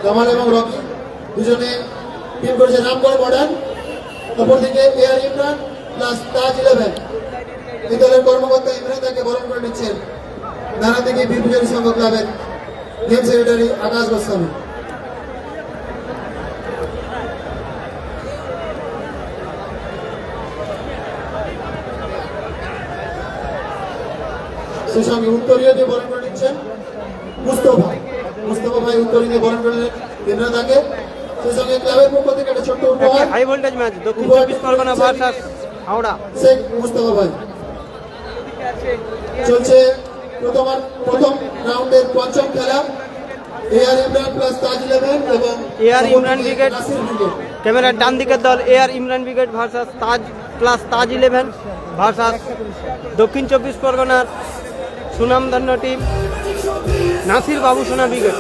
কামাল এবং রকি দুজনে টিম করেছে রামগড় মডার্ন। অপরদিকে এয়ার ইমরান প্লাস তাজ 11 এই দলের কর্মকর্তা ইমরান তাকে বরণ করে নিচ্ছেন নানা দিকে বীরবিজয়ী সংঘ ক্লাবের গেম সেক্রেটারি আকাশ গোস্বামী। সেই সঙ্গে উত্তরীয় দিয়ে বরণ করে নিচ্ছেন মুস্তফা ভাই উত্তরীয় দিয়ে বরণ করে ইমরান তাকে। সেই সঙ্গে ক্লাবের পক্ষ থেকে একটা ছোট্ট উপহার, হাই ভোল্টেজ ম্যাচ দক্ষিণ চব্বিশ পরগনা ভার্সাস হাওড়া। শেখ মুস্তফা ভাই। চলছে প্রথম রাউন্ডের পঞ্চম খেলা এয়ার ইমরান প্লাস তাজ 11 এবং এয়ার ইমরান ব্রিগেড, ক্যামেরার ডান দিকের দল এয়ার ইমরান ব্রিগেড ভার্সাস তাজ প্লাস তাজ 11 ভার্সাস দক্ষিণ চব্বিশ পরগনার সুনামধন্য টিম নাসির বাবু সোনা ব্রিগেড।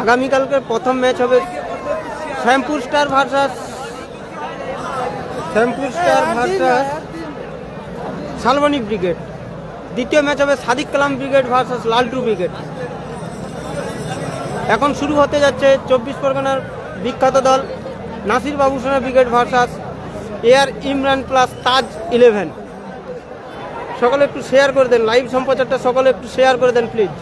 আগামীকালকের প্রথম ম্যাচ হবে Shyampur star versus Salboni brigade. দ্বিতীয় ম্যাচ হবে সাদিক কালাম ব্রিগেড ভার্সাস লালটু ব্রিগেড। এখন শুরু হতে যাচ্ছে চব্বিশ পরগনার বিখ্যাত দল Nasir Babu Sona brigade versus AR Imran plus Taj 11। সকলে একটু শেয়ার করে দেন, লাইভ সম্প্রচারটা সকলে একটু শেয়ার করে দেন প্লিজ।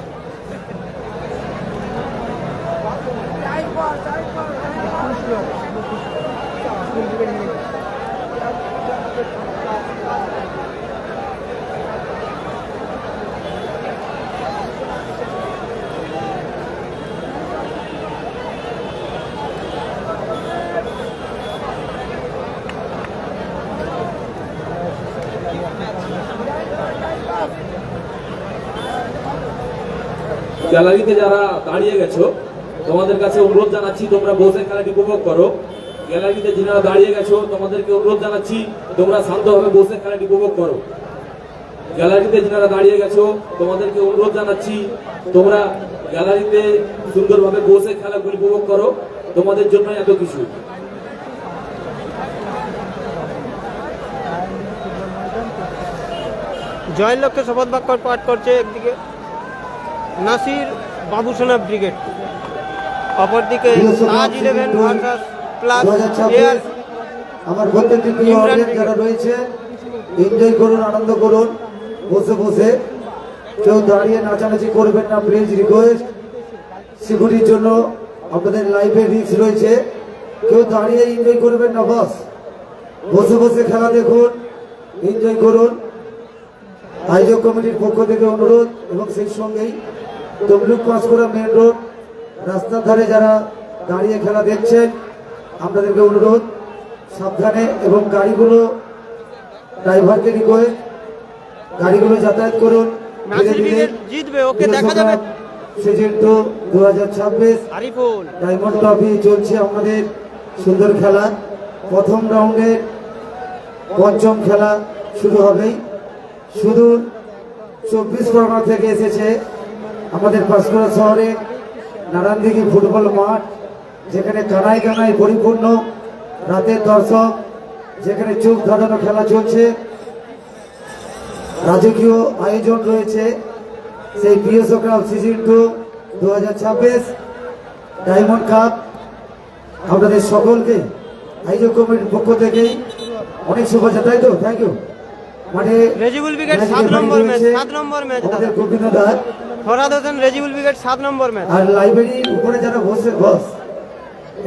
গ্যালারিতে যারা দাঁড়িয়ে গেছো তোমাদের কাছে অনুরোধ জানাচ্ছি তোমরা বসে খেলাটি উপভোগ করো। গ্যালারিতে যারা দাঁড়িয়ে গেছো তোমাদেরকে অনুরোধ জানাচ্ছি তোমরা শান্তভাবে বসে খেলাটি উপভোগ করো। গ্যালারিতে যারা দাঁড়িয়ে গেছো তোমাদেরকে অনুরোধ জানাচ্ছি তোমরা গ্যালারিতে সুন্দরভাবে বসে খেলাগুলি উপভোগ করো, তোমাদের জন্য এত কিছু। জয়ের লক্ষ্যে শপথ বাক্য পাঠ করছে একদিকে নাসির বাবু সোনা ব্রিগেড, অপরদিকে তাজ 11 ভার্সাস প্লাস এয়ার আমার প্রত্যেকটি প্রিয় অডিয়েন্স যারা রয়েছে এনজয় করুন, আনন্দ করুন বসে বসে। কেউ দাঁড়িয়ে নাচানাচি করবেন না প্লিজ, রিকোয়েস্ট। সিকিউরিটির জন্য আপনাদের লাইভে রিস্ক রয়েছে, কেউ দাঁড়িয়ে এনজয় করবেন না, বস বসে বসে খেলা দেখুন, এনজয় করুন। আয়োজক কমিটির পক্ষ থেকে অনুরোধ এবং সেই সঙ্গেই তমলুক পাঁশকুড়া মেন রোড রাস্তার ধারে যারা দাঁড়িয়ে খেলা দেখছেন আপনাদেরকে অনুরোধ সাবধানে, এবং গাড়িগুলো ড্রাইভারকে রিকোয়েস্ট গাড়িগুলো যাতায়াত করুন। জিতবে, ওকে দেখা যাবে। সিজন 2 2026 ডায়মন্ড ট্রফি চলছে আমাদের সুন্দর খেলা। প্রথম রাউন্ডের পঞ্চম খেলা শুরু হবেই। শুধু 24 পরগনা থেকে এসেছে আমাদের পাঁশকুড়া শহরে নারায়ণদিঘি ফুটবল মাঠ, যেখানে কানায় কানায় পরিপূর্ণ, রাতের দর্শক, যেখানে চোখ ধাঁধানো খেলা চলছে। রাজকীয় আয়োজন রয়েছে সেই PSO cup season 2 2026 diamond cup. আপনাদের সকলকে আয়োজক কমিটির পক্ষ থেকেই অনেক শুভেচ্ছা, তাই তো? Thank you. মানে Rezibul brigade match 7 number match, রয়েছে 7 নম্বর ম্যাচ আমাদের দাদা। Gobinda Das. Farhad Hossain Rezibul brigade 7 number match. আর লাইব্রেরির উপরে যারা বসে বস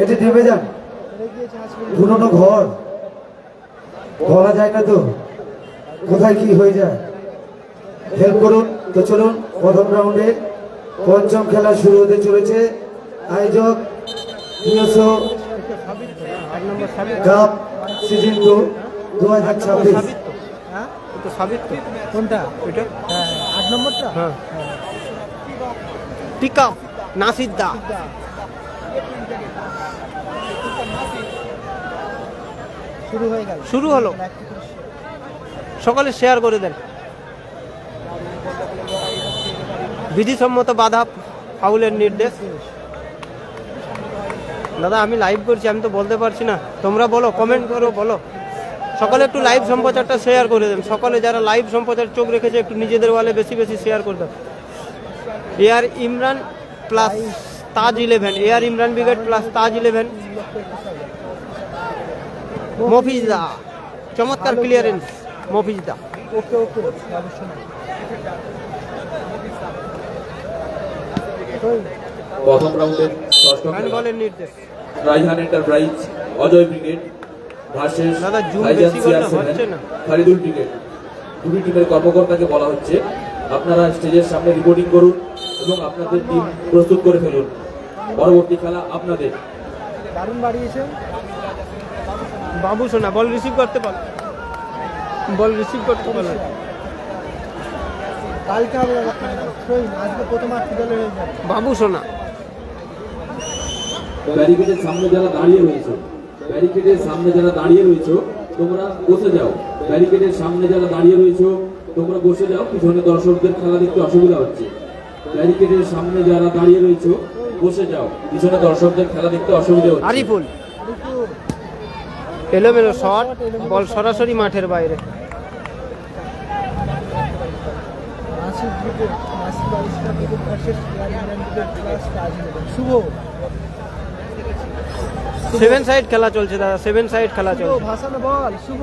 এটি নেমে যান, পুরোনো ঘর বলা যায় না তো কোথায় কি হয়ে যায়, হেল্প করুন। তো চলুন প্রথম রাউন্ডে পঞ্চম খেলা শুরু হতে চলেছে। আয়োজক প্রিয়সো কাপ সিজন 2 2026। সাবিত তো, হ্যাঁ এটা সাবিত তো। কোনটা এটা? 8 নম্বরটা। হ্যাঁ পিকআপ নাসির দা। শুরু হলো, সকলে শেয়ার করে দেন। বিধিসম্মত বাধা, ফাউলের নির্দেশ। দাদা আমি লাইভ করছি, আমি তো বলতে পারছি না, তোমরা বলো, কমেন্ট করো, বলো। সকলে একটু লাইভ সম্প্রচারটা শেয়ার করে দেন। সকলে যারা লাইভ সম্প্রচার চোখ রেখেছে একটু নিজেদের ওয়ালে বেশি বেশি শেয়ার করে দেন। AR Imran plus Taj 11, AR Imran brigade plus Taj 11। মফিজদা, চমৎকার ক্লিয়ারেন্স মফিজদা। প্রথম রাউন্ডের ষষ্ঠ খেলা বলের নির্দেশ। Raihan enterprise Ajay brigade versus দাদা, জুম ভাইজান বেশি করলে CR7 হচ্ছে না। খালিদুল ব্রিগেড। দুটি টিমের কর্মকর্তাকে বলা হচ্ছে আপনারা স্টেজের সামনে রিপোর্টিং করুন এবং আপনাদের টিম প্রস্তুত করে ফেলুন। পরবর্তী খেলা আপনাদের। বাবু সোনা বল রিসিভ করতে পারো, বল রিসিভ করতে পারো। কালকে হবে আজকে প্রথম আর ফিডালে হয়ে যাবে। বাবু সোনা ব্যারিকেডের সামনে যারা দাঁড়িয়ে রয়েছে, ব্যারিকেডের সামনে যারা দাঁড়িয়ে রয়েছে তোমরা বসে যাও। ব্যারিকেডের সামনে যারা দাঁড়িয়ে রয়েছে তোমরা বসে যাও, পিছনে দর্শকদের খেলা দেখতে অসুবিধা হচ্ছে। ব্যারিকেডের সামনে যারা দাঁড়িয়ে রয়েছে বসে যাও, পিছনে দর্শকদের খেলা দেখতে অসুবিধা হচ্ছে। আরিফুল এলোমেলো শট, বল সরাসরি মাঠের বাইরে। Nasir cricket, Nasir Barista cricket versus Indian cricket plus Taj 11। Shubho 7 side খেলা চলছে দাদা, 7 সাইড খেলা শুভ চলছে। ভাসানো বল, শুভ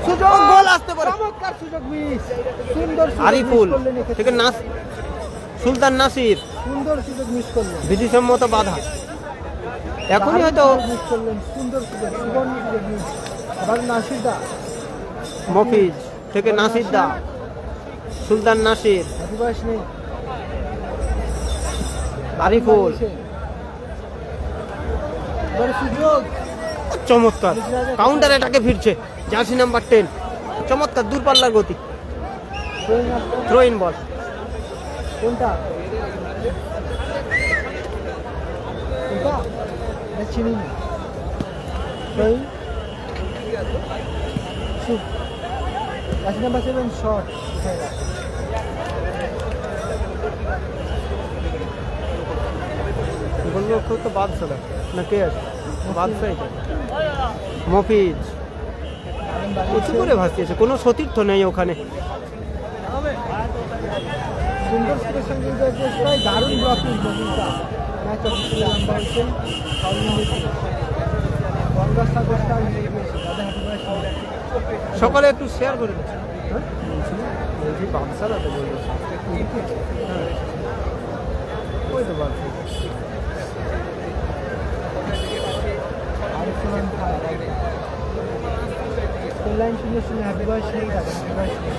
সুযোগ, গোল আসতে পারে। চমৎকার সুযোগ মিস, সুন্দর সুযোগ আরিফুল মিস করলেন এক্ষেত্রে। থেকে সুলতান নাসির, সুন্দর সুযোগ মিস করলেন, বিধিসম্মত বাধা। এখনই হয়তো মিস করলেন, সুন্দর সুযোগ, সুবর্ণ সুযোগ মিস। আবার নাসির দা, মফিজ থেকে নাসির দা, সুলতান নাসির, আদিবাস নেই, আরিফুল। এবার সুযোগ, চমৎকার কাউন্টার অ্যাটাকে ফিরছে জার্সি নাম্বার 10। চমৎকার দূরপাল্লার গতি, throwing up, থ্রো ইন বল। কোনটা কোনটা এটা চিনি না। throwing shoot, that's number 7 shot। গোলরক্ষক তো বাদশা না, কে আছে বাদশাই তো। মফিজ উঁচু করে ভাসিয়েছে, কোনো সতীর্থ নেই ওখানে। সুন্দর স্কোরের সঙ্গে প্রায় দারুণ ব্লকিং মহিলা ম্যাচ অফিসিয়াল নাম্বার হচ্ছেন গঙ্গা সাগর স্টার নিয়ে গিয়েছে দাদা হাবিবাস। সকালে একটু শেয়ার করে দিচ্ছি। বলছি বাদশা না তো বলছি, ওই তো বাদশা। আরিফুল খান স্কোর লাইন 0-0, হাবিবাস নেই দাদা, হাবিবাস নেই।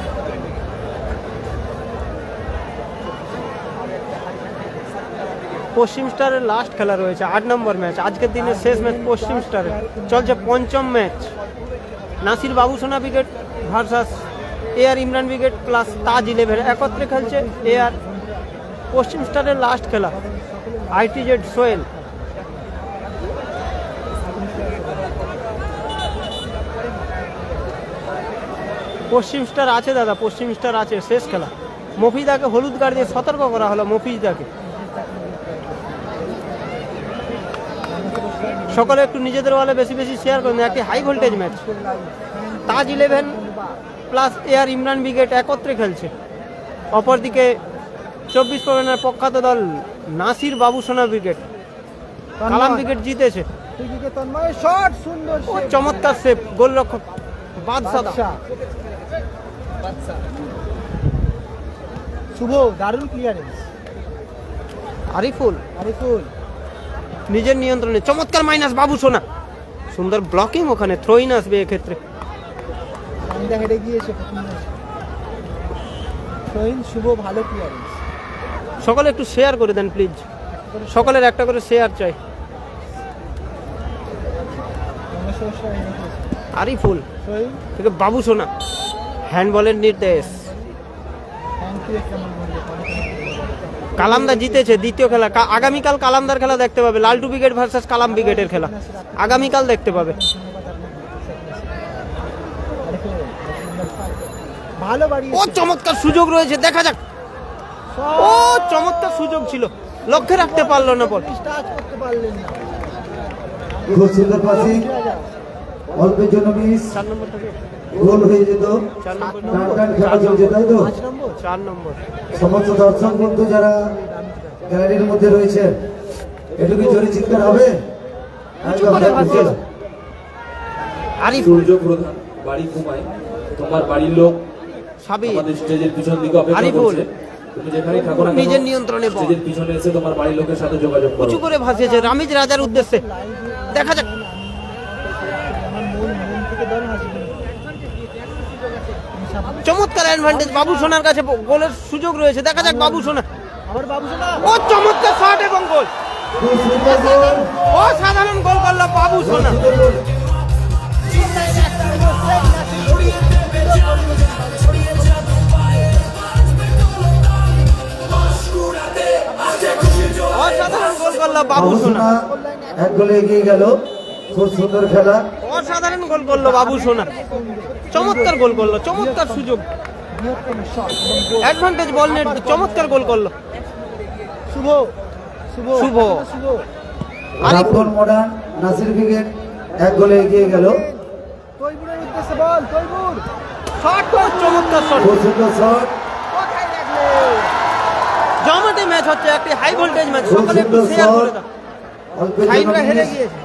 পশ্চিম স্টারের লাস্ট খেলা রয়েছে, 8 নম্বর ম্যাচ, আজকের দিনের শেষ ম্যাচ পশ্চিম স্টারের। চলছে পঞ্চম match, Nasir Babu Sona brigade versus AR Imran brigade plus Taj 11 একত্রে খেলছে। এআর পশ্চিম স্টারের লাস্ট খেলা, ITZ সোহেল। পশ্চিম স্টার আছে দাদা, পশ্চিম স্টার আছে, শেষ খেলা। মফিদাকে হলুদ কার্ড দিয়ে সতর্ক করা হলো, মফিদাকে। সকলে একটু নিজেদের ওয়ালে বেশি বেশি শেয়ার করুন। একটি হাই ভোল্টেজ ম্যাচ, তাজ 11 প্লাস এআর ইমরান ব্রিগেড একত্রে খেলছে। অপরদিকে 24 পরগনার প্রখ্যাত দল নাসির বাবু সোনা ব্রিগেড, কালাম ব্রিগেড জিতেছে। এদিকে তন্ময় শট, সুন্দর ও save। চমৎকার সেভ, গোলরক্ষক বাদশা শুভ দারুণ ক্লিয়ারেন্স। আরিফুল আরিফুল নিজের নিয়ন্ত্রণে চমৎকার মাইনাস বাবু সোনা, সুন্দর ব্লকিং, ওখানে থ্রোইন আসবে এক্ষেত্রে। সামনে হেঁটে গিয়েছে শুভ ভালো ক্লিয়ারেন্স। সকলে একটু শেয়ার করে দেন প্লিজ, সকলের একটা করে শেয়ার চাই। আরিফুল থেকে বাবু সোনা, হ্যান্ডবলের নির্দেশ। কালামদা জিতেছে দ্বিতীয় খেলা। আগামীকাল কালামদার খেলা দেখতে পাবে, লালটু ব্রিগেড ভার্সেস কালাম ব্রিগেডের খেলা আগামীকাল দেখতে পাবে। ভালো বাড়ি। ও চমৎকার সুযোগ রয়েছে, দেখা যাক। ও চমৎকার সুযোগ ছিল, লক্ষ্যে রাখতে পারলো না, বল টাচ করতে পারলেন না। খুব সুন্দর পাসিং, অল্পের জন্য মিস, 4 নম্বর থেকে গোল হয়ে যেত। 4 নম্বর টান টান খেলা চলছে, তাই তো? 4 নম্বর। সমস্ত দর্শক বন্ধু যারা গ্যালারির মধ্যে রয়েছে, একটু কি জোরে চিৎকার হবে? আরিফ সূর্য প্রধান, বাড়ি কুমাই, তোমার বাড়ির লোক সাবির আমাদের স্টেজের পিছন দিকে অপেক্ষা আরিফুল। করছে। তুমি যেখানেই থাকো না কেন, নিজের নিয়ন্ত্রণে বল স্টেজের পিছনে এসে তোমার বাড়ির লোকের সাথে যোগাযোগ করো। উঁচু করে ভাসিয়েছে রামিজ রাজার উদ্দেশ্যে, দেখা যাক। আমার মন থেকে দল হাসি। চমৎকার অ্যাডভান্টেজ বাবু সোনার কাছে, গোলের সুযোগ রয়েছে, দেখা যাক বাবু সোনা। আবার বাবু সোনা। ও চমৎকার শট এবং গোল, অসাধারণ গোল করলো বাবু সোনা। অসাধারণ গোল করলো বাবু সোনা, এক গোলে এগিয়ে গেল। খুব সুন্দর খেলা, অসাধারণ গোল করলো বাবু সোনা, চমৎকার গোল করলো, চমৎকার সুযোগ, অ্যাডভান্টেজ বল নেট, চমৎকার গোল করলো শুভ শুভ শুভ। শুভ রামপুর মডার্ন নাসির ব্রিগেড এক গোলে এগিয়ে গেল। তৈবুরের উদ্দেশ্যে বল, তৈবুর শট, চমৎকার শট, খুব সুন্দর শট, কোথায় রাখলে? জমাটে ম্যাচ হচ্ছে, একটি হাই ভোল্টেজ ম্যাচ, খুব সকলে একটু সুন্দর শেয়ার করে শট, দাও। অল্পের জন্য সাইনরা হেরে মিস। গিয়েছে।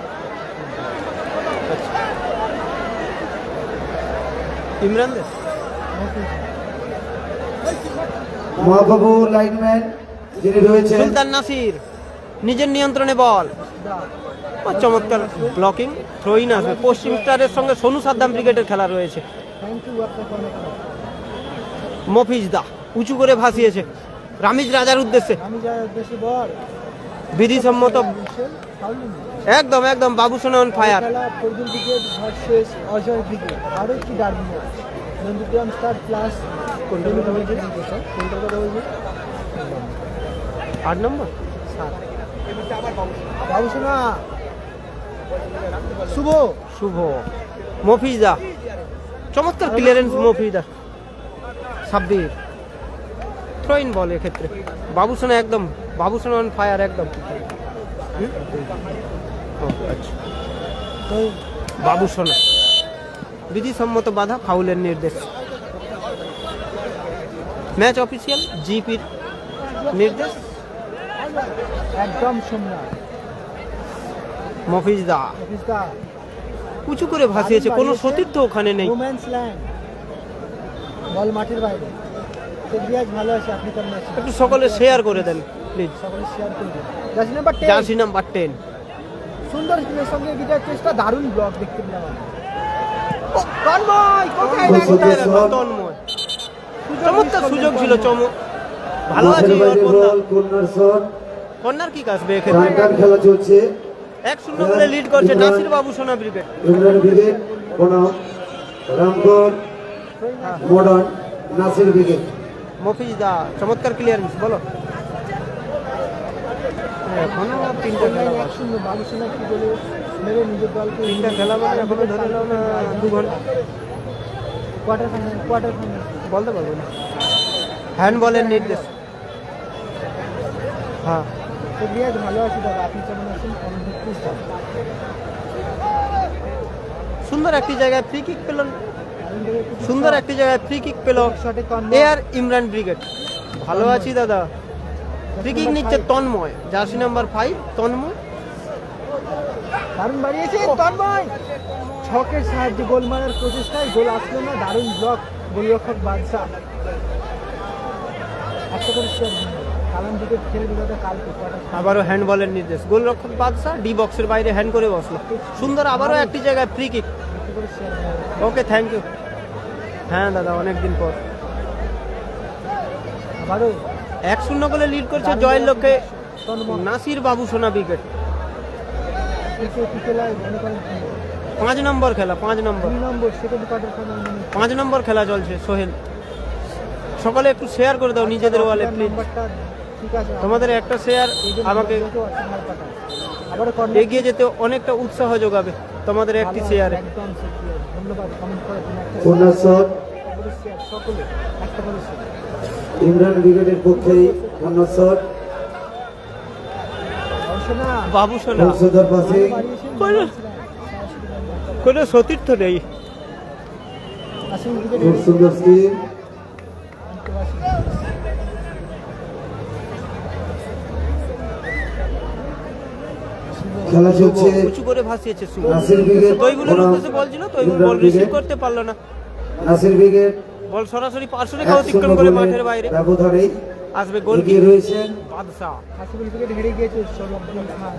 ইমরান দে মহাবাবু লাইনম্যান যিনি রয়েছেন, সুলতান নাসির নিজের নিয়ন্ত্রণে বল, ও চমৎকার ব্লকিং, থ্রোইন আসবে। পশ্চিম স্টারের সঙ্গে সোনু সাদ্দাম ব্রিগেডের খেলা রয়েছে। থ্যাংক ইউ আপনাকে অনেক অনেক। মফিজ দা উঁচু করে ভাসিয়েছে রামিজ রাজার উদ্দেশ্যে, আমি যার উদ্দেশ্যে বল বিধিসম্মত, একদম একদম বাবু সোনা অন ফায়ার। খেলা ফরদুল ব্রিগেড ভার্সেস অজয় ব্রিগেড, আরও একটি derby match. Nandigram star plus কোনটা কথা বলছি? 8 নম্বর। বাবু সোনা শুভ শুভ মফিজা, চমৎকার ক্লিয়ারেন্স মফিজা। সাব্বির থ্রোইন বল এক্ষেত্রে, বাবু সোনা একদম, বাবু সোনা অন ফায়ার একদম। ও, আচ্ছা। বাবু সোনা বিধিসম্মত বাধা, ফাউলের নির্দেশ। ম্যাচ অফিসিয়াল জিপির নির্দেশ। একদম সম্রাট মফিজ দা অফিসদা উঁচু করে ভাসিয়েছে, কোনো সতীর্থ ওখানে নেই। রোম্যান্স ল্যান্ড, বল মাঠের বাইরে। সেগ্রিয়াজ ভালো আছে, আপনি কেমন আছেন? একটু সকলে শেয়ার করে দেন প্লিজ। সকলে শেয়ার করে দিন। জার্সি নাম্বার 10 জার্সি নাম্বার 10 সুন্দর স্পিনের সঙ্গে গিটার চেষ্টা, দারুণ ব্লক দেখতে পেলাম আমি। তন্ময় কোথায় কোথায় রাখলে? রাখলো তন্ময়? চমৎকার সুযোগ ছিল, ভালো আছে। মাঠের বাইরে বল, কর্নার শট, কর্নার কিক আসবে এক্ষেত্রে। টান টান খেলা চলছে। 1-0 বলে লিড করছে নাসির বাবু সোনা ব্রিগেড। ইমরান ব্রিগেড বনাম রামপুর মডার্ন নাসির ব্রিগেড। মফিজ দা চমৎকার ক্লিয়ারেন্স, বলো। এখনো 3টা খেলা বাকি। 1-0 বাবু সোনা কি বলে মেরে নিজের দলকে 3টা খেলা মানে এখনো ধরে নাও না 2 ঘন্টা, কোয়ার্টার ফাইনাল বলতে পারবো না। হ্যান্ডবলের নির্দেশ। হ্যাঁ সেগ্রিয়াজ ভালো আছে দাদা, আপনি কেমন আছেন? সুন্দর একটি জায়গায় ফ্রি কিক পেল, সুন্দর একটি জায়গায় ফ্রি কিক পেল শটে এয়ার ইমরান ব্রিগেড। ভালো আছি দাদা। ফ্রি কিক নিচ্ছে তন্ময়, জার্সি নাম্বার 5 তন্ময়। দারুণ বাড়িয়েছে তন্ময়। ছকের সাহায্যে গোল মারার প্রচেষ্টায় গোল আসলো না, দারুণ ব্লক গোলরক্ষক বাদশা। একটা করে শেয়ার কালাম দিকে খেলবে দাদা কালকে আবারও হ্যান্ডবলের নির্দেশ, গোলরক্ষক বাদশা ডি বক্সের বাইরে হ্যান্ড করে বসলো, সুন্দর। আবারও একটি জায়গায় ফ্রি কিক। একটা করে শেয়ার ওকে, থ্যাংক ইউ। হ্যাঁ দাদা, অনেকদিন পর। আবারও 1-0 গোলে লিড করছে জয়ের লক্ষ্যে নাসির বাবু সোনা উইকেট। খেলায় অনেক 5 নম্বর খেলা, 5 নম্বর 2 নম্বর সেকেন্ড কোয়ার্টার ফাইনাল 5 নম্বর খেলা চলছে। সোহেল, সকালে একটু শেয়ার করে দাও নিজেদের ওয়ালে প্লিজ। নাম্বারটা ঠিক আছে, তোমাদের একটা শেয়ার আমাকে আবারও এগিয়ে যেতে অনেকটা উৎসাহ যোগাবে, তোমাদের একটি শেয়ারে। একদম secure। ধন্যবাদ কমেন্ট করে দিন। একটা কর্নার শট করে শেয়ার সকলে একটা করে শেয়ার। ইমরান ব্রিগেডের পক্ষেই কর্নার শট, অর্চনা বাবু সোনা, সুন্দর পাসিং, কোনো সতীর্থ নেই। আসিম ক্রিকেট খুব সুন্দর স্কিল, খেলা চলছে। উঁচু করে ভাসিয়েছে শুভ। নাসির ব্রিগেড তৈবুলের বনাম উদ্দেশ্যে বলছিল, Toibul Imran ball receive brigade. করতে পারলো না। নাসির ব্রিগেড বল সরাসরি পার্শ্বরেখা 1-0 অতিক্রম করে গোলে মাঠের বাইরে ব্যবধানে আসবে গোল এগিয়ে রয়েছেন। বাদশা। আসিম ক্রিকেট হেরে গিয়েছে সৌরভ খান।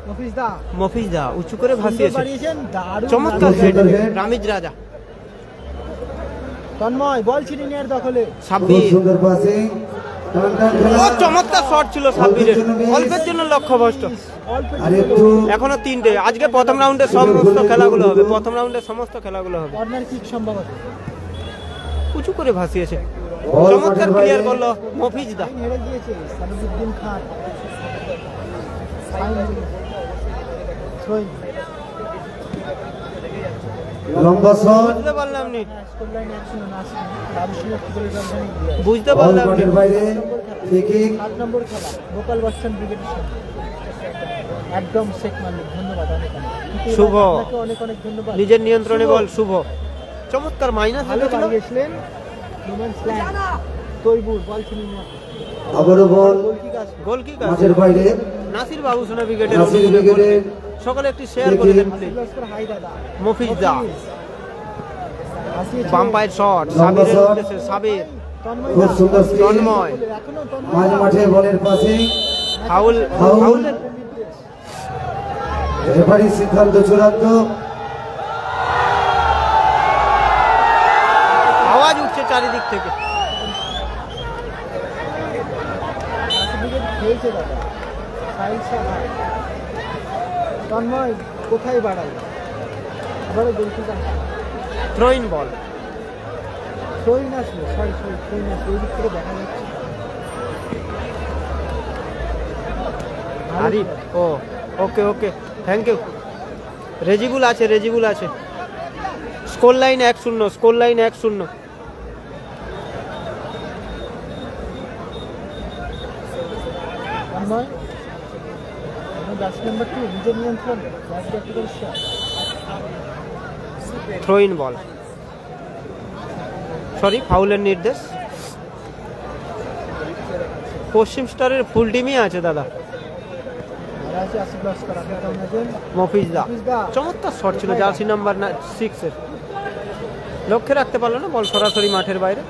মফিজ দা মফিজ দা উঁচু করে ভাসিয়েছে, বাড়িয়েছেন, দারুণ চমৎকার দারুণ হেড। হেড। রামিজ রাজা তন্ময় বল ছিনিয়ে নেওয়ার দখলে। খুব সাব্বির, সুন্দর পাসিং, টান টান খেলা। ও চমৎকার শট ছিল সাব্বিরের, অল্পের জন্য লক্ষ্যভ্রষ্ট। অল্প আর একটু এখনো 3টে, আজকে প্রথম রাউন্ডের সমস্ত খেলাগুলো হবে, প্রথম রাউন্ডের সমস্ত খেলাগুলো হবে। কর্নার কিক সম্ভবত। উঁচু করে ভাসিয়েছে, বল চমৎকার মাঠের ক্লিয়ার বাইরে। করলো মফিজ দা। হেরে গিয়েছে সালাউদ্দিন খান। থ্রোইং লম্বা শট, বুঝতে পারলাম নি, স্কোর লাইনে 1-0 নাসিম বাবুসিয়া ফুটবলের ব্যবধানে এগিয়ে। বুঝতে বল পারলাম নি। মাঠের বাইরে, ফ্রি কিক, 7 নম্বর খেলা গোপাল বচ্চন ব্রিগেডের সাথে একদম শেখ মালিক। ধন্যবাদ অনেক অনেক। শুভ। আপনাকে অনেক অনেক ধন্যবাদ। নিজের নিয়ন্ত্রণে শুভ। বল শুভ, চমৎকার মাইনাস ভালো হয়েছিল। বাড়িয়েছিলেন হিউম্যান স্ল্যাম তৈবুর বল ছিনিয়ে নেওয়া। আবারও বল গোল কিক আসবে। গোল কিক মাঠের বাইরে। নাসির বাবু সোনা উইকেটের নাসির উদ্দেশ্যে গোল উইকেটের কিক। সকালে একটি শেয়ার করে দেন প্লিজ। লস্কর হাই দাদা মফিজ দা, আসিয়েছে। বাম পায়ের শট, লম্বা সাবিরের শট। উদ্দেশ্যে সাবির, তন্ময় খুব দা। সুন্দর স্কিল, তন্ময়, এখনো তন্ময় মাঝ দা। মাঠে বলের পাসিং, ফাউল, ফাউল। ফাউলের রেফারি সিদ্ধান্ত চূড়ান্ত। আওয়াজ উঠছে চারিদিক থেকে। উইকেট খেয়েছে দাদা সাইড সাহায্য। তন্ময় কোথায় বাড়াই আবারও গোল কিক আসবে। থ্রোইন বল, থ্রোইন আসবে, সরি থ্রোইন আসবে, ওই দিক থেকে দেখা যাচ্ছে। আরিফ, ও okay okay, thank you. Rezibul আছে, রেজিবুল আছে। Score line 1-0, score line 1-0। Tanmoy 10 number 2 নিজের নিয়ন্ত্রণ লাস্ট একটা করে শট। থ্রোইন বল, সরি ফাউলের নির্দেশ। পশ্চিম স্টারের ফুল টিমই আছে দাদা। আর আছে আসিফ লস্কর। আপনি কেমন আছেন? মফিজ দা, মফিজ দা। চমৎকার শট ছিল জার্সি নাম্বার 6-এর, লক্ষ্যে রাখতে পারলো না, বল সরাসরি মাঠের বাইরে।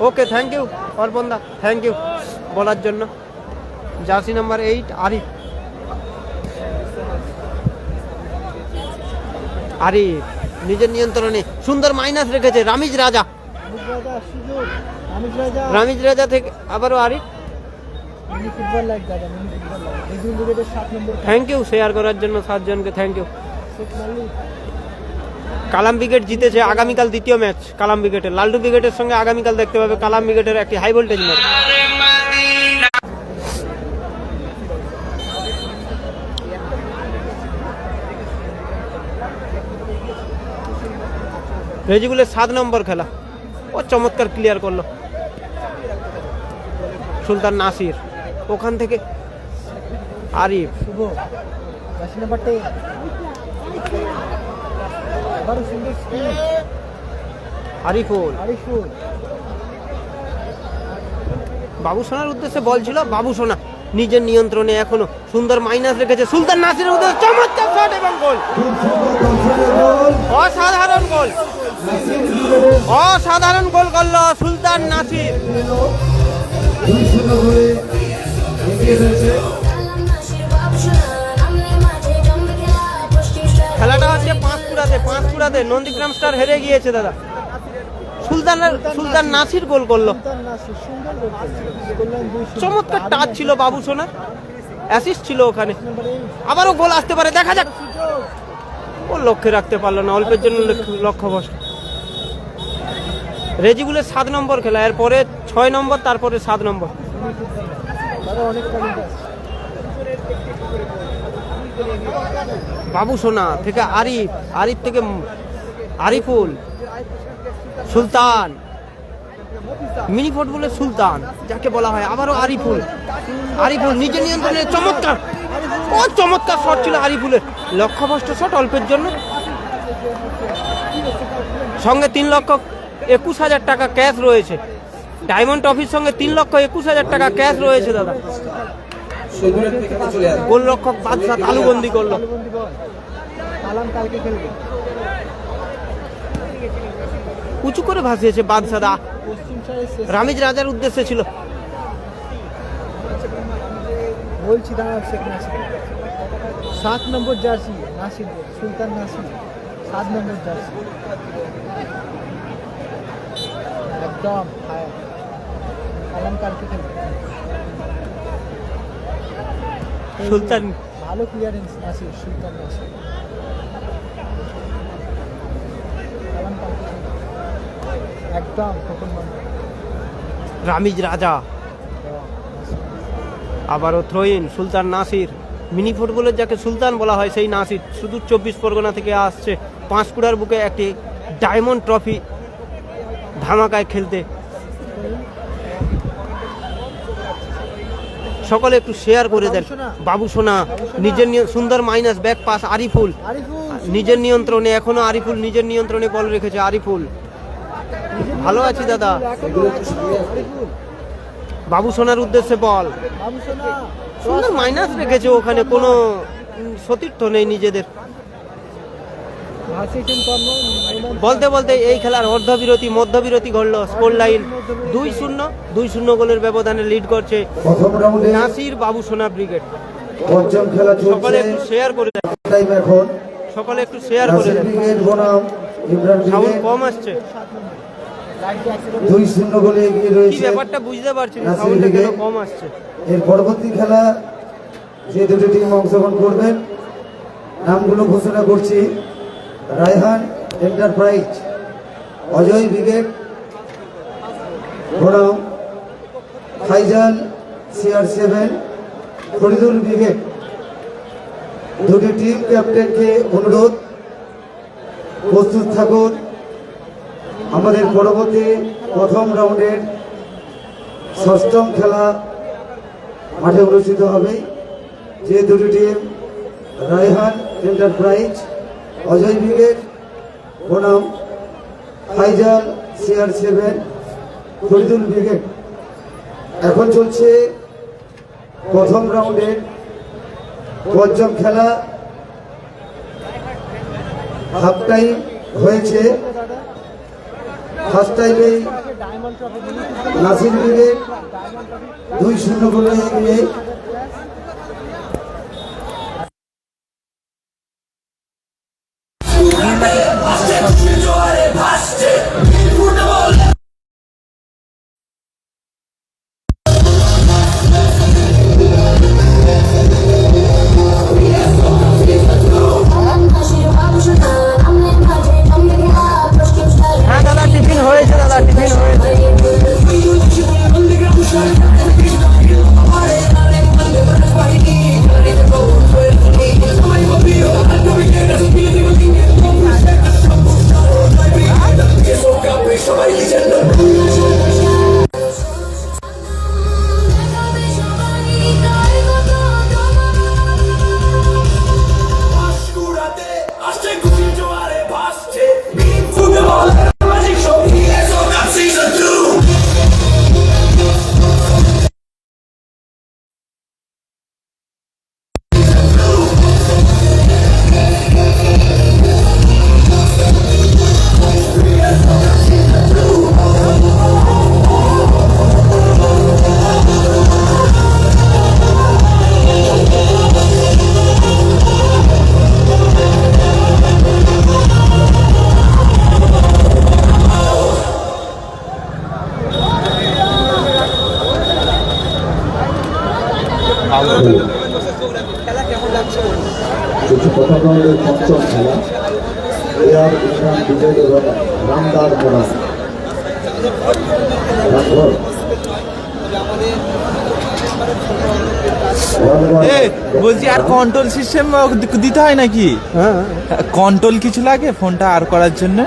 ওকে, থ্যাংক ইউ অর্পণ দা, থ্যাংক ইউ বলার জন্য। জার্সি নাম্বার 8 আরিফ, আরিফ নিজের নিয়ন্ত্রণে সুন্দর মাইনাস রেখেছে। রামিজ রাজা, আমিজ রাজা সুযোগ। আমিজ রাজা রামিজ রাজা থেকে আবারও আরিফ। মিনি ফুটবল লাইক দাদা, মিনি ফুটবল লাইক। রেজিউল ব্রিগেডের 7 নম্বর খেলা। থ্যাংক ইউ শেয়ার করার জন্য 7 জনকে, thank you. Sheikh Malik Kalam brigade জিতেছে আগামীকাল দ্বিতীয় ম্যাচ কালাম ব্রিগেডের। লালটু ব্রিগেডের সঙ্গে আগামীকাল দেখতে পাবে কালাম ব্রিগেডের একটি হাই ভোল্টেজ ম্যাচ। রেজিগুলের 7 নম্বর খেলা, ও চমৎকার ক্লিয়ার করলো সুলতান নাসির। ওখান থেকে আরিফ, শুভ 10 নম্বর 10 আবারও সুন্দর স্পিড। আরিফুল, আরিফুল বাবু সোনার উদ্দেশ্যে বল ছিল, বাবু সোনা নিজের নিয়ন্ত্রণে এখনো সুন্দর মাইনাস রেখেছে সুলতান নাসিরের উদ্দেশ্যে চমৎকার শট এবং গোল। অসাধারণ গোল, অসাধারণ গোল করল সুলতান নাসির। খেলাটা হচ্ছে পাঁশকুড়াতে নন্দীগ্রাম স্টার হেরে গিয়েছে দাদা। সুলতান নাসির গোল করলো, সুলতান নাসির সুন্দর গোল করলেন 2-0 চমৎকার টাচ ছিল বাবু সোনার, অ্যাসিস্ট ছিল ওখানে। আবারও গোল আসতে পারে, দেখা যাক। ও লক্ষ্যে রাখতে পারলো না, অল্পের জন্য লক্ষ্যভ্রষ্ট। রেজিবুলের 7 নম্বর খেলা, এরপরে 6 নম্বর, তারপরে 7 নম্বর। আরো অনেক ট্যালেন্ট আছে। বাবু সোনা থেকে আরিফ থেকে আরিফুল, সুলতান মিনি ফুটবলের সুলতান যাকে বলা হয়, আবারও আরিফুল নিজের নিয়ন্ত্রণে চমৎকার শট ছিল আরিফুলের, লক্ষ্যভ্রষ্ট শট অল্পের জন্য। সঙ্গে 3,21,000 টাকা ক্যাশ রয়েছে, ডায়মন্ড ট্রফির সঙ্গে 3,21,000 টাকা ক্যাশ রয়েছে দাদা। গোলরক্ষক বাদশা তালুবন্দি করলো। কালাম কালকে খেলবে, উঁচু করে ভাসিয়েছে বাদশা দা, পশ্চিম সাইড শেষ রামিজ রাজার উদ্দেশ্যে ছিল। বলছি দাঁড়াও শেখ নাসির 7 নম্বর জার্সি নাসির, সুলতান নাসির 7 নম্বর জার্সি একদম ফায়ার। কালাম কালকে খেলবে, সুলতান ভালো ক্লিয়ারেন্স নাসির, সুলতান নাসির। কালাম কালকে খেলবে একদম খোকন বন্ধ। রামিজ রাজা, আবারও থ্রোইন সুলতান নাসির। মিনি ফুটবলের যাকে সুলতান বলা হয় সেই নাসির সুদূর 24 পরগনা থেকে আসছে পাঁশকুড়ার বুকে একটি ডায়মন্ড ট্রফি ধামাকায় খেলতে। সকলে একটু শেয়ার করে দেন। বাবু সোনা নিজের সুন্দর মাইনাস ব্যাক পাস আরিফুল নিজের নিয়ন্ত্রণে, এখনো আরিফুল নিজের নিয়ন্ত্রণে বল রেখেছে। আরিফুল ভালো আছি দাদা। বাবু সোনার উদ্দেশ্যে বল, সুন্দর মাইনাস রেখেছে ওখানে, কোনো সতীর্থ নেই নিজেদের। বলতে বলতে এই খেলার অর্ধবিরতি মধ্যবিরতি ঘটল, স্কোর লাইন 2-0 গোলের ব্যবধানে লিড করছে প্রথম রাউন্ডে নাসির বাবু সোনা ব্রিগেড। পঞ্চম খেলা সকলে চলছে। একটু শেয়ার করে দেন, টাইম এখন সকলে একটু শেয়ার করে নাসির দেন। ব্রিগেড বনাম ইমরান সাউন্ড ব্রিগেড কম আসছে, 2-0 গোলে এগিয়ে কি রয়েছে ব্যাপারটা বুঝতে পারছি না, নাসির সাউন্ডটা কেন ব্রিগেড। কম আসছে। এর পরবর্তী খেলা যে দুটি টিম অংশগ্রহণ করবেন নামগুলো ঘোষণা করছি। রায়হান এন্টারপ্রাইজ, অজয় ব্রিগেড বনাম ফাইজাল CR7, ফরিদুল ব্রিগেড। দুটি টিম ক্যাপ্টেনকে অনুরোধ প্রস্তুত থাকুন। আমাদের পরবর্তী প্রথম রাউন্ডের 6ম খেলা মাঠে অনুষ্ঠিত হবে। যে দুটি team Raihan enterprise, Ajay brigade বনাম ফাইজাল CR7, ফরিদুল ব্রিগেড। এখন চলছে প্রথম রাউন্ডের 5ম খেলা। হাফ টাইম হয়েছে, ফার্স্ট টাইমে নাসির ব্রিগেড 2-0 গোলে এগিয়ে। হ্যাঁ দাদা, টিফিন হয়েছে দাদা, টিফিন হয়েছে। Somebody will be রামদার মোড়া রামঘর বলছি আর কন্ট্রোল সিস্টেম দিতে হয় নাকি? হ্যাঁ কন্ট্রোল কিছু লাগে ফোনটা আর করার জন্য?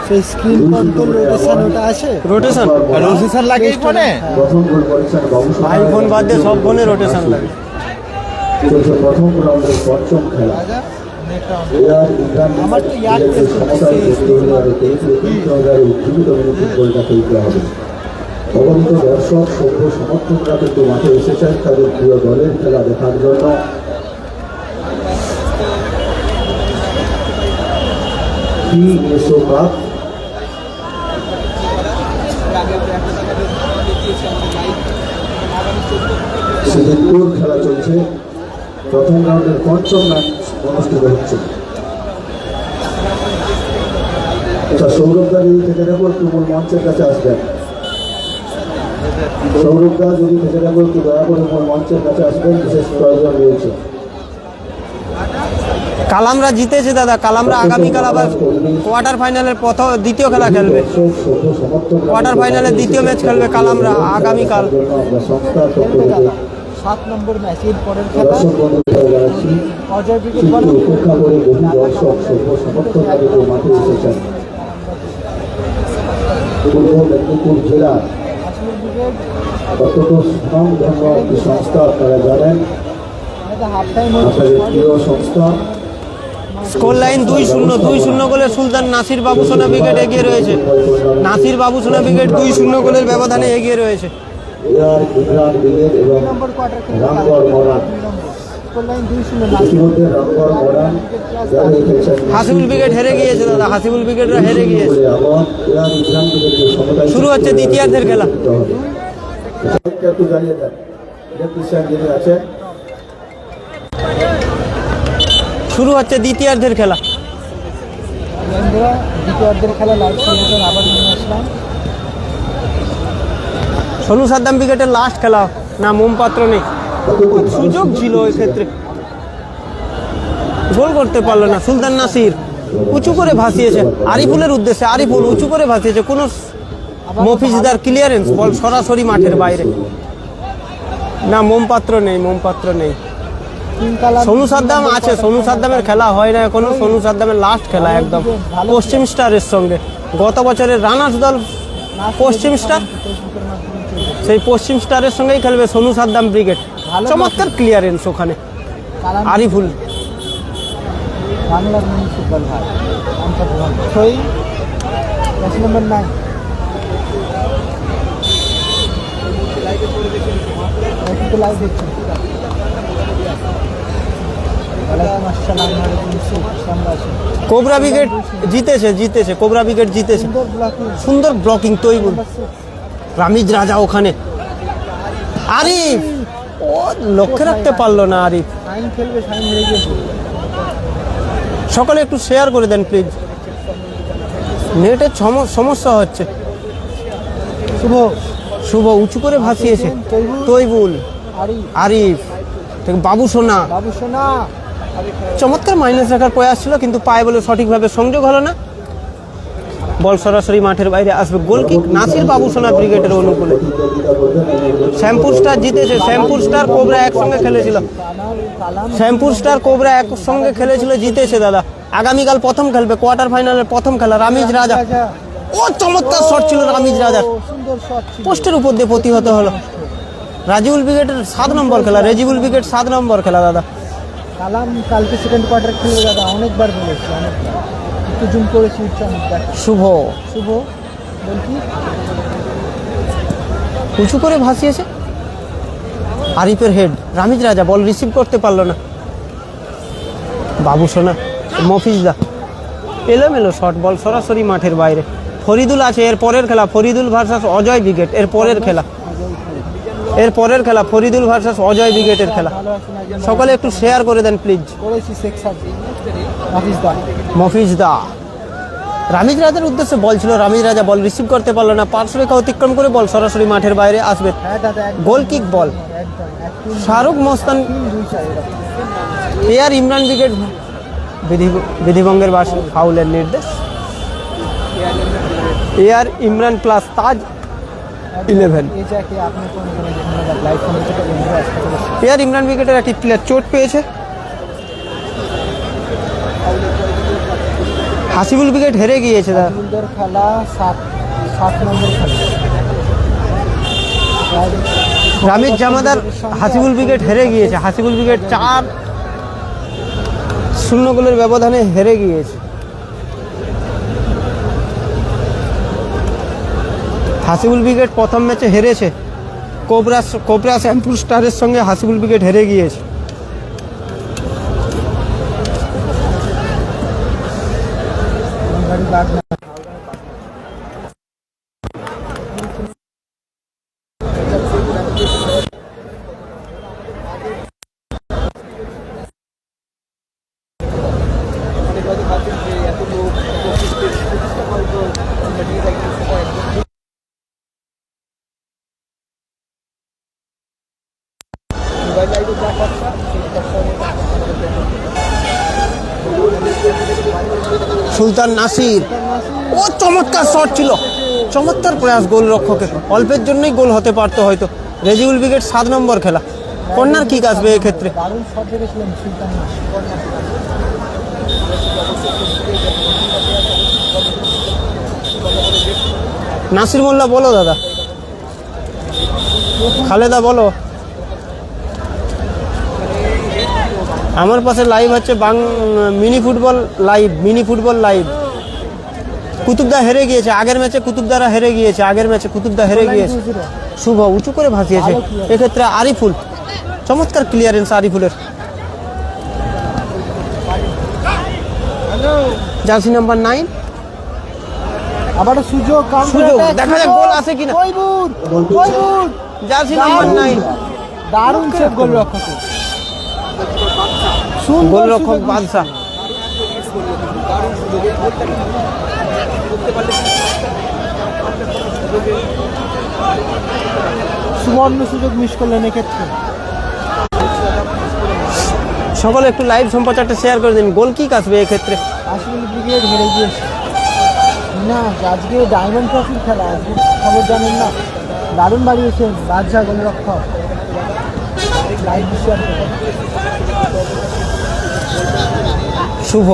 সেই স্ক্রিন কন্ট্রোল রোটেশন ওটা আছে। রোটেশন রোটেশন লাগে এই ফোনে? প্রথম গোল করেছেন বাবুসোনা আইফোন বাদ দিয়ে সব ফোনে রোটেশন লাগে। চলছে প্রথম রাউন্ডের পঞ্চম খেলা এয়ার ইমরান আমার তো এয়ারটেল সমতায় যুক্ত হলে আরো 23,000 উজ্জীবিত মিনিটের গোলটা খেলতে হবে। অগণিত দর্শক সভ্য সমর্থকরা কিন্তু মাঠে এসেছেন তাদের প্রিয় দলের খেলা দেখার জন্য। PSO কাপ সিদ্দিকপুর খেলা চলছে, প্রথম রাউন্ডের পঞ্চম ম্যাচ অনুষ্ঠিত হচ্ছে। আচ্ছা, সৌরভদা যদি থেকে থাকো একটু মূল মঞ্চের কাছে আসবেন। সৌরভদা যদি থেকে থাকো একটু দয়া করে মূল মঞ্চের কাছে আসবেন, বিশেষ প্রয়োজন রয়েছে। কালামরা জিতেছে দাদা, কালামরা আগামীকাল আবার কোয়ার্টার ফাইনালের দ্বিতীয় খেলা খেলবে। কোয়ার্টার ফাইনালের দ্বিতীয় ম্যাচ খেলবে কালামরা আগামীকাল। সংস্থার পক্ষ থেকে 7 নম্বর ম্যাচ এর পরের খেলা দর্শক বন্ধুরা জানাচ্ছি অজয় ব্রিগেড কিন্তু বনাম উপেক্ষা করে বহু দর্শক সভ্য সমর্থকরা কিন্তু মাঠে এসেছেন। পূর্ব মেদিনীপুর জেলা আশির ব্রিগেড। অত্যন্ত সুনামধন্য একটি সংস্থা, আপনারা জানেন, এটা হাফ টাইম আপনাদের প্রিয় সংস্থা। স্কোর লাইন 2-0 গোলে সুলতান নাসির বাবুসোনা ব্রিগেড এগিয়ে রয়েছে। নাসির বাবুসোনা ব্রিগেড 2-0 গোলের ব্যবধানে এগিয়ে রয়েছে। এয়ার ইমরান ব্রিগেড এবং নম্বর কোয়ার্টার খেলা রামগড় মরান। স্কোর লাইন 2-0 ইতিমধ্যে রামগড় মরান যারা খেলছেন হাসিবুল ব্রিগেড হেরে গিয়েছে দাদা, হাসিবুল ব্রিগেডরা হেরে গিয়েছে। এয়ার ইমরান ব্রিগেডকে সমতায় শুরু হচ্ছে দ্বিতীয়ার্ধের খেলা। একটু জানিয়ে দেন ইলেকট্রিশিয়ান যিনি আছেন। শুরু হচ্ছে দ্বিতীয়ার্ধের খেলা। বন্ধুরা দ্বিতীয়ার্ধের খেলা লাইভ সিলেকশন আবার নিয়ে আসলাম। সোনু সাদ্দাম ব্রিগেডের লাস্ট খেলা, না মোমপাত্র নেই, সুযোগ ছিল ওই ক্ষেত্রে, গোল করতে পারলো না। সুলতান নাসির উঁচু করে ভাসিয়েছে আরিফুলের উদ্দেশ্যে, আরিফুল উঁচু করে ভাসিয়েছে, কোনো মফিজদার ক্লিয়ারেন্স, বল সরাসরি মাঠের বাইরে। না মোমপাত্র নেই, মোমপাত্র নেই। তিন কালার সোনু সাদ্দাম আছে, সোনু সাদ্দামের খেলা হয় না এখনো। সোনু সাদ্দামের লাস্ট খেলা একদম পশ্চিম স্টারের সঙ্গে, গত বছরের রানার্স দল পশ্চিম স্টার, সেই পশ্চিম স্টারের সঙ্গেই খেলবে সোনু সাদ্দাম ব্রিগেড। চমৎকার ক্লিয়ারেন্স ওখানে কালাম আরিফুল। বাংলার মিউনিসিপাল হাই অন্তর্ভুক্ত ছয় ম্যাচ নম্বর 9 একটু লাইভ দেখছি। ওয়ালাইকুম আসসালাম, ওয়ালাইকুম আসসালাম। কোবরা ব্রিগেড জিতেছে, কোবরা ব্রিগেড জিতেছে। সুন্দর ব্লকিং সুন্দর ব্লকিং তৈবুল, রামিজ রাজা ওখানে। আরিফ ও লক্ষ্যে রাখতে পারলো না আরিফ। সাইন খেলবে, সাইন হেরে গেছে। সকলে একটু শেয়ার করে দেন প্লিজ, নেটের সমস্যা হচ্ছে। শুভ শুভ উঁচু করে ভাসিয়েছে তৈবুল, তৈবুল, আরিফ, আরিফ থেকে বাবুসোনা। বাবুসোনা চমৎকার মাইনাস রাখার প্রয়াস ছিল, কিন্তু পায়ে বলে সঠিকভাবে সংযোগ হলো না। বল সরাসরি মাঠের বাইরে আসবে। গোলকিক নাসির বাবুসোনা ব্রিগেডের অনুকূলে। শ্যামপুর স্টার জিতেছে, শ্যামপুর স্টার কোবরা একসঙ্গে খেলেছিল, কালাম শ্যামপুর স্টার কোবরা একসঙ্গে খেলেছিল, জিতেছে দাদা। আগামীকাল প্রথম খেলবে, কোয়ার্টার ফাইনালের প্রথম খেলা। রামিজ রাজা, ও চমৎকার শট ছিল রামিজ রাজার, ও সুন্দর শট ছিল। পোস্টের উপর দিয়ে প্রতিহত হলো। রাজিবুল ব্রিগেডের 7 নম্বর খেলা, রেজিবুল ব্রিগেড 7 নম্বর খেলা দাদা। কালাম কালকে সেকেন্ড কোয়ার্টার খেলবে দাদা, অনেকবার বলেছি, অনেকবার একটু জুম করেছি উচ্চ দেখ। শুভ শুভ বলছি উঁচু করে ভাসিয়েছে, আরিফের হেড। রামিজ রাজা বল রিসিভ করতে পারলো না। বাবুসোনা, মফিজদা এলোমেলো শট, বল সরাসরি মাঠের বাইরে। ফরিদুল আছে, এর পরের খেলা ফরিদুল ভার্সাস অজয় ব্রিগেড, এর পরের খেলা, এর পরের খেলা ফরিদুল ভার্সাস অজয় ব্রিগেডের খেলা। ভালো আছেন একজন সকলে একটু শেয়ার করে দেন প্লিজ। করেছি শেখ সাদি হাফিজ দা। মফিজদা রামিজ রাজার উদ্দেশ্যে বল ছিল, রামিজ রাজা বল রিসিভ করতে পারলো না। পার্শ্বরেখা অতিক্রম করে বল সরাসরি মাঠের বাইরে আসবে। হ্যাঁ দাদা একদম, গোল কিক বল। একদম 1-3 শাহরুখ মস্তান 2-4 এরকম। এয়ার ইমরান ব্রিগেড বিধিভঙ্গের ফাউলের নির্দেশ। एआर इमरान प्लस ताज 11। এই যাকে আপনি কোন কোন যেখানে লাইভ ফোন থেকে বন্ধু আসতে পারে এআর ইমরান উইকেটের একটি প্লেয়ার চোট পেয়েছে। হাসিবুল উইকেট হেরে গিয়েছে দাদা। সুন্দর খেলা 7 নম্বর খেলা রামিজ জামাদার হাসিবুল উইকেট হেরে গিয়েছে। হাসিবুল উইকেট 4-0 গোলের ব্যবধানে হেরে গিয়েছে। হাসিবুল উইকেট প্রথম ম্যাচে হেরেছে। কোবরা শ্যামপুর স্টারের সঙ্গে হাসিবুল উইকেট হেরে গিয়েছে। গাড়ি বাদ না সুলতান নাসির, ও চমৎকার শট ছিল, চমৎকার প্রয়াস গোলরক্ষকের, অল্পের জন্যই গোল হতে পারতো হয়তো। রেজিউল উইকেট 7 নম্বর খেলা, কর্নার কিক আসবে এক্ষেত্রে। দারুণ শট দেখেছিলেন সুলতান নাসির মোল্লা বলো দাদা, খালেদা বলো। আমার পাশে লাইভ হচ্ছে মিনি ফুটবল লাইভ। কুতুবদা হেরে গিয়েছে আগের ম্যাচে, কুতুবদারা হেরে গিয়েছে আগের ম্যাচে, কুতুবদা হেরে গিয়েছে। শুভ উঁচু করে ভাসিয়েছে এক্ষেত্রে আরিফুল, চমৎকার ক্লিয়ারেন্স আরিফুলের। জার্সি নাম্বার 9, আবার সুযোগ দেখা যাক গোল আছে কিনা। জার্সি নাম্বার 9, দারুণ সেভ গোলরক্ষক, গোলরক্ষক বাদশা। সুবর্ণ সুযোগ মিস করলেন এক্ষেত্রে। সকলে একটু লাইভ সম্প্রচারটা শেয়ার করে দিন। গোল কিক আসবে এক্ষেত্রে। হাসিবুল ব্রিগেড হেরে গিয়েছে না, আজকে ডায়মন্ড ট্রফির খেলা, আজকে খবর জানেন না, দারুণ বাড়িয়েছেন বাদশা গোলরক্ষক। লাইভ শেয়ার করুন। শুভ,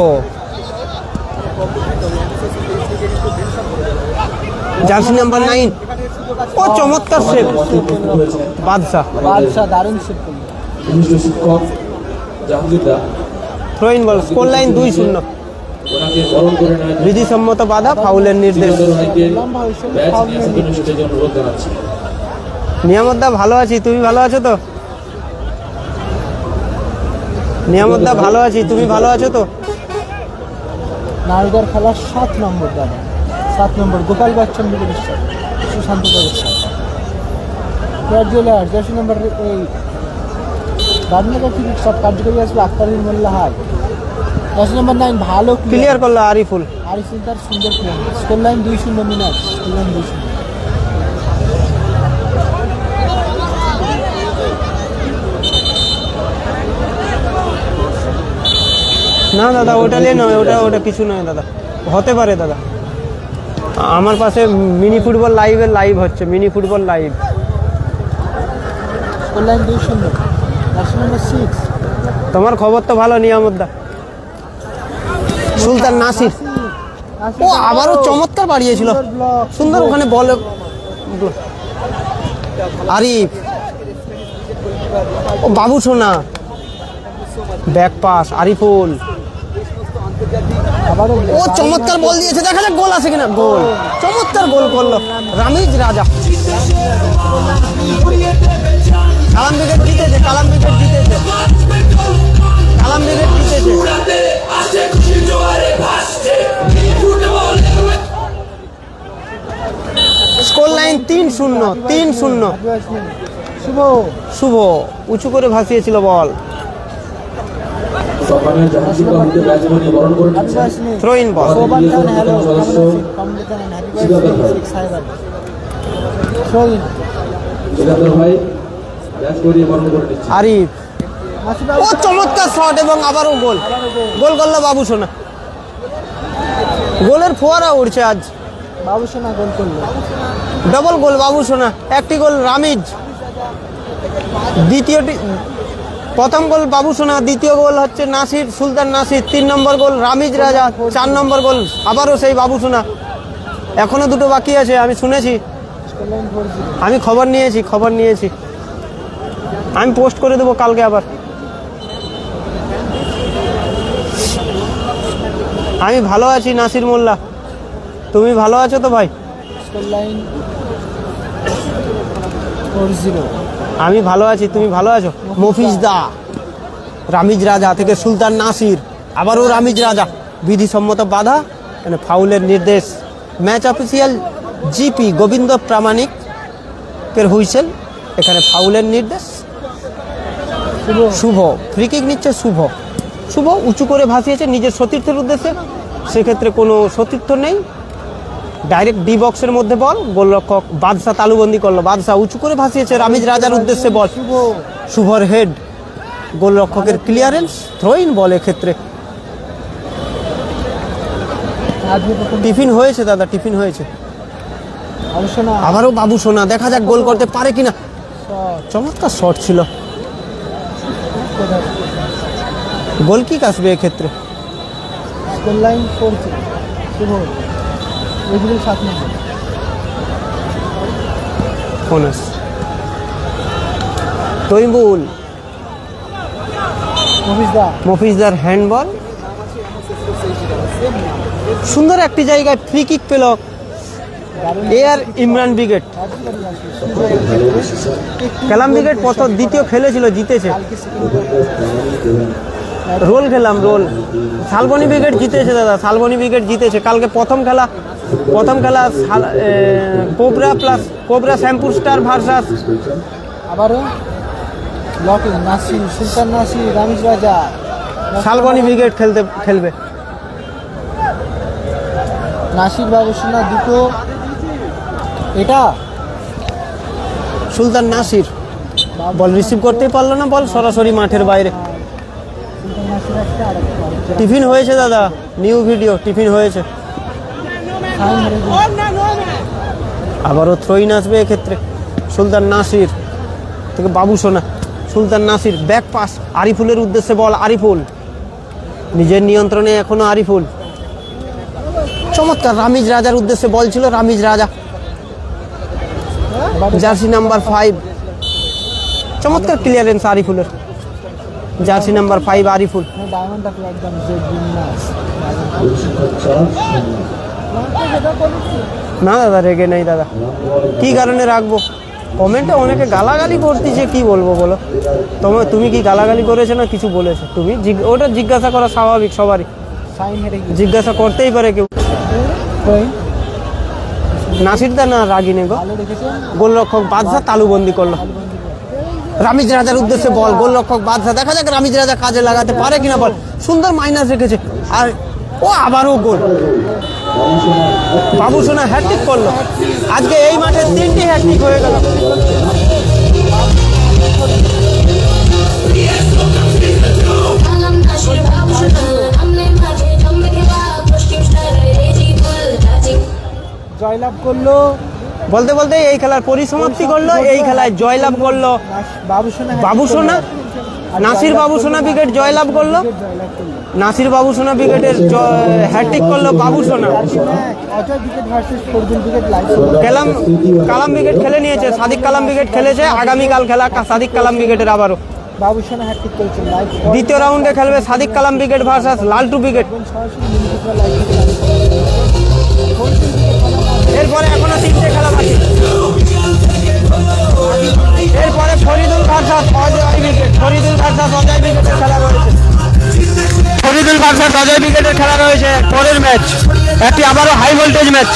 জার্সি নাম্বার 9, ও চমৎকার সেভ বাদশা। বাদশা দারুণ সেভ করলেন। শিক্ষক জাহাঙ্গীরদা থ্রোইন বল, স্কোর লাইন 2-0। ওনাকে বরণ করে নেওয়ার বিধিসম্মত বাধা, ফাউলের নির্দেশ। ব্যাচ নিয়ে আসার জন্য সেটার জন্য অনুরোধ জানাচ্ছি। নিয়ামতদা ভালো আছি, তুমি ভালো আছো তো? নিয়ামতদা ভালো আছি, তুমি ভালো আছো তো? নারদার খেলা 7 নম্বর দাদা, 7 number Gopal Bachchan brigade, Sushanta jeweller jersey number 8। Rajnagar থেকে সব কার্যকরী আসবে আখতারুল মোল্লা হাই। জার্সি নম্বর 9 ভালো ক্লিয়ার করলো আরিফুল। আরিফুল তার সুন্দর প্লেয়ার। স্কোর লাইন 2-0 মিনার, স্কোর লাইন 2-0। না দাদা ওটা নয়, ওটা কিছু নয় দাদা, হতে পারে দাদা। আমার পাশে মিনি ফুটবল লাইভ হচ্ছে, mini football live. Score line 2-0। Jersey নম্বর 6। তোমার খবর তো ভালো নিয়ামতদা। সুলতান নাসির, ও আবারও চমৎকার বাড়িয়েছিল, সুন্দর ওখানে বল। আরিফ, ও বাবু সোনা, ব্যাক পাস আরিফুল, ও চমৎকার বল দিয়েছে, দেখা যাক গোল আছে কিনা। গোল, চমৎকার গোল করলো রামিজ রাজা। কালাম ব্রিগেড জিতেছে, কালাম ব্রিগেড জিতেছে, কালাম ব্রিগেড জিতেছে। Score line 3-0। শুভ উঁচু করে ভাসিয়েছিল বল। সকালে জাহাঙ্গীর বাবুকে ব্যাচ বানিয়ে বরণ করে নিচ্ছেন। থ্রো ইন বল। সিকান্দার ভাই ব্যাচ করিয়ে বরণ করে নিচ্ছেন। আরিফ, ও চমৎকার শট এবং আবারও গোল, গোল করলো বাবু সোনা। গোলের ফোয়ারা উঠছে আজ। বাবুসোনা গোল করলো। ডবল গোল বাবুসোনা, একটি গোল রামিজ, দ্বিতীয়টি প্রথম গোল বাবুসোনা, দ্বিতীয় গোল হচ্ছে নাসির, সুলতান নাসির, 3 নম্বর গোল রামিজ রাজা, 4 নম্বর গোল আবারও সেই বাবুসোনা। এখনো দুটো বাকি আছে, আমি শুনেছি, স্কোরলাইন 4-0। আমি খবর নিয়েছি, আমি পোস্ট করে দেবো কালকে আবার। আমি ভালো আছি নাসির মোল্লা, তুমি ভালো আছো তো ভাই? স্কোরলাইন 4-0। আমি ভালো আছি, তুমি ভালো আছো? মফিজ দা, রামিজ রাজা থেকে সুলতান নাসির, আবারও রামিজ রাজা, বিধিসম্মত বাধা, মানে ফাউলের নির্দেশ। ম্যাচ অফিসিয়াল জিপি গোবিন্দ প্রামাণিকের হুইসেল, এখানে ফাউলের নির্দেশ। শুভ ফ্রি কিক নিচ্ছে, শুভ উঁচু করে ভাসিয়েছে নিজের সতীর্থের উদ্দেশ্যে, সেক্ষেত্রে কোনো সতীর্থ নেই, ডাইরেক্ট ডি বক্সের মধ্যে বল, গোলরক্ষক বাদশা তালুবন্দি করলো, বাদশা উঁচু করে ভাসিয়েছে রামিজ রাজার উদ্দেশ্যে বল, শুভর হেড, গোলরক্ষকের ক্লিয়ারেন্স, থ্রোইন বল। এক্ষেত্রে আজকে প্রথম টিফিন হয়েছে দাদা, টিফিন হয়েছে। বাবুসোনা আবারও বাবুসোনা, দেখা যাক গোল করতে পারে কিনা। শট। চমৎকার শট ছিল, গোল কিক আসবে এক্ষেত্রে। স্কোরলাইন 4-0। শুভ এগুলো 7 নম্বর। ফোনাস তৈমুল, মফিজদার হ্যান্ডবল, সুন্দর একটি জায়গায় ফ্রি কিক পেল এআর ইমরান ব্রিগেড। কালাম ব্রিগেড দ্বিতীয় খেলেছিল, জিতেছে। রোল খেলাম, শালবনী ব্রিগেড জিতেছে দাদা, শালবনী ব্রিগেড জিতেছে। কালকে প্রথম খেলা কোবরা শ্যামপুর স্টার ভার্সাস আবারও লকিং নাসির, সুলতান নাসির, রামিজ রাজা, শালবনী ব্রিগেড খেলবে। নাসির বাবুসোনা দুটো, এটা সুলতান নাসির বল রিসিভ করতেই পারলো না, বল সরাসরি মাঠের বাইরে। সুলতান নাসির একটা, আরেকটা টিফিন হয়েছে দাদা, নিউ ভিডিও, টিফিন হয়েছে। সাইন হেরে আবারও থ্রোইন আসবে এক্ষেত্রে। সুলতান নাসির থেকে বাবুসোনা, সুলতান নাসির ব্যাক পাস, আরিফুলের উদ্দেশ্যে বল, আরিফুল নিজের নিয়ন্ত্রণে এখনো, আরিফুল চমৎকার। রামিজ রাজার উদ্দেশ্যে বল ছিল, রামিজ রাজা, জার্সি নাম্বার 5, চমৎকার ক্লিয়ারেন্স আরিফুলের, জার্সি নাম্বার 5 আরিফুল। ডায়মন্ডটা একদম জেড বিন্যাস। না দাদা রেগে নেই দাদা, কি কারণে রাখবো? কমেন্টে অনেকে গালাগালি করতেছে, কি বলবো বলো? তুমি কি গালাগালি করেছো না কিছু বলেছো? তুমি ওটা জিজ্ঞাসা করা স্বাভাবিক, সবারই সাইন হেরে গিয়ে জিজ্ঞাসা করতেই পারে কেউ। নাসির দা না রাগি নে গো, ভালো রেখেছেন। গোলরক্ষক বাদশা তালুবন্দি করলো। রামিজ রাজার উদ্দেশ্যে বল, গোলরক্ষক বাদশা, দেখা যাক রামিজ রাজা কাজে লাগাতে পারে কিনা বল, সুন্দর মাইনাস রেখেছে, আর ও আবারও গোল। বাবুসোনা হ্যাট্রিক করলো, আজকে এই মাঠে 3টি হ্যাট্রিক হয়ে গেল। জয়লাভ করলো বলতে বলতে এই খেলার পরিসমাপ্তি করলো, এই খেলায় জয়লাভ করলো বাবুসোনা, নাসির বাবুসোনা ব্রিগেড জয়লাভ করলো, নাসির বাবুসোনা ব্রিগেডের হ্যাট্রিক করলো বাবুসোনা। কালাম ব্রিগেড খেলে নিয়েছে, সাদিক কালাম ব্রিগেড খেলেছে, আগামীকাল খেলা সাদিক কালাম ব্রিগেডের আবারও। বাবুসোনা হ্যাট্রিক করেছে। দ্বিতীয় রাউন্ডে খেলবে সাদিক কালাম ব্রিগেড ভার্সাস লালটু ব্রিগেড। এরপরে এখনো 3টে খেলা বাকি, এরপরে Faridul versus Ajay brigade, Faridul versus Ajay ব্রিগেডের খেলা রয়েছে, ফরিদুল ভার্সাস অজয় ব্রিগেডের খেলা রয়েছে। পরের ম্যাচ একটি আবারও হাই ভোল্টেজ ম্যাচ।